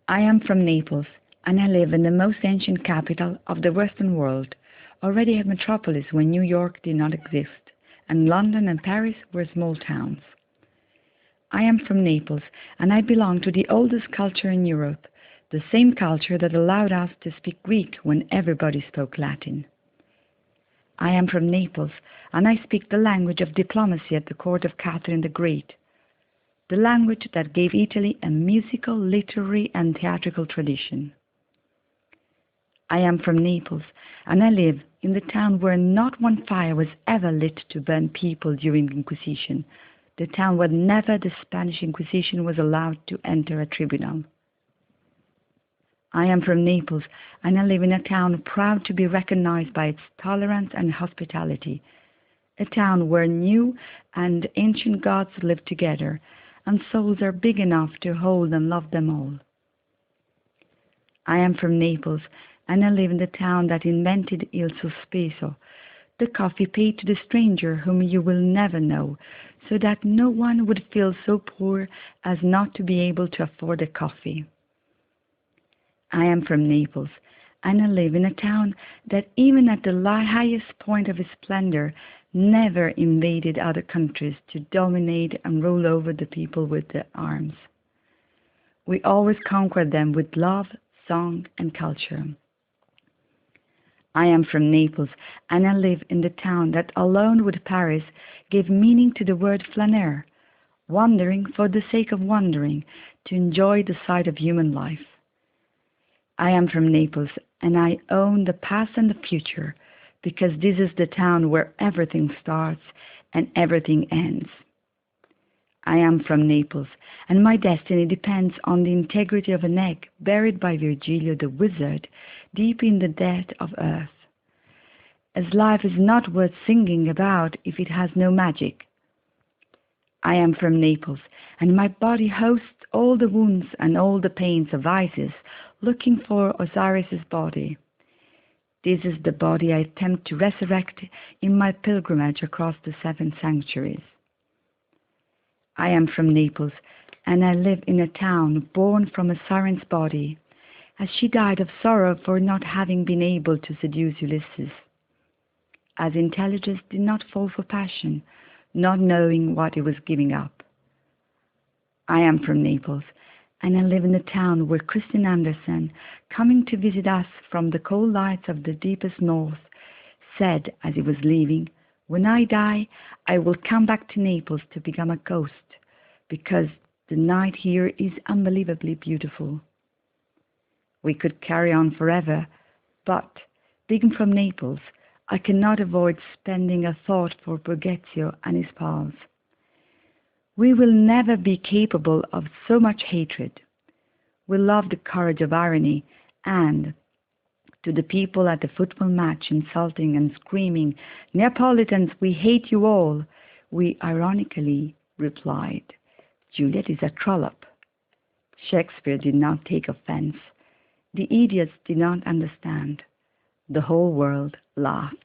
I am from Naples, and I live in the most ancient capital of the Western world, already a metropolis when New York did not exist, and London and Paris were small towns. I am from Naples, and I belong to the oldest culture in Europe, the same culture that allowed us to speak Greek when everybody spoke Latin. I am from Naples, and I speak the language of diplomacy at the court of Catherine the Great, the language that gave Italy a musical, literary, and theatrical tradition. I am from Naples, and I live in the town where not one fire was ever lit to burn people during the Inquisition, the town where never the Spanish Inquisition was allowed to enter a tribunal. I am from Naples, and I live in a town proud to be recognized by its tolerance and hospitality, a town where new and ancient gods live together, and souls are big enough to hold and love them all. I am from Naples, and I live in the town that invented il sospeso, the coffee paid to the stranger whom you will never know, so that no one would feel so poor as not to be able to afford a coffee. I am from Naples, and I live in a town that even at the highest point of its splendor never invaded other countries to dominate and rule over the people with their arms. We always conquered them with love, song, and culture. I am from Naples, and I live in the town that, alone with Paris, gave meaning to the word flâneur, wandering for the sake of wandering, to enjoy the sight of human life. I am from Naples, and I own the past and the future, because this is the town where everything starts and everything ends. I am from Naples, and my destiny depends on the integrity of an egg buried by Virgilio the wizard deep in the depth of earth. As life is not worth singing about if it has no magic. I am from Naples, and my body hosts all the wounds and all the pains of Isis, looking for Osiris's body. This is the body I attempt to resurrect in my pilgrimage across the 7 sanctuaries. I am from Naples, and I live in a town born from a siren's body, as she died of sorrow for not having been able to seduce Ulysses, as intelligence did not fall for passion, not knowing what it was giving up. I am from Naples, and I live in a town where Christian Andersen, coming to visit us from the cold lights of the deepest north, said as he was leaving, "When I die, I will come back to Naples to become a ghost, because the night here is unbelievably beautiful." We could carry on forever, but, being from Naples, I cannot avoid spending a thought for Borghezio and his pals. We will never be capable of so much hatred. We love the courage of irony, and, to the people at the football match insulting and screaming, "Neapolitans, we hate you all," we ironically replied, "Juliet is a trollop." Shakespeare did not take offense. The idiots did not understand. The whole world laughed.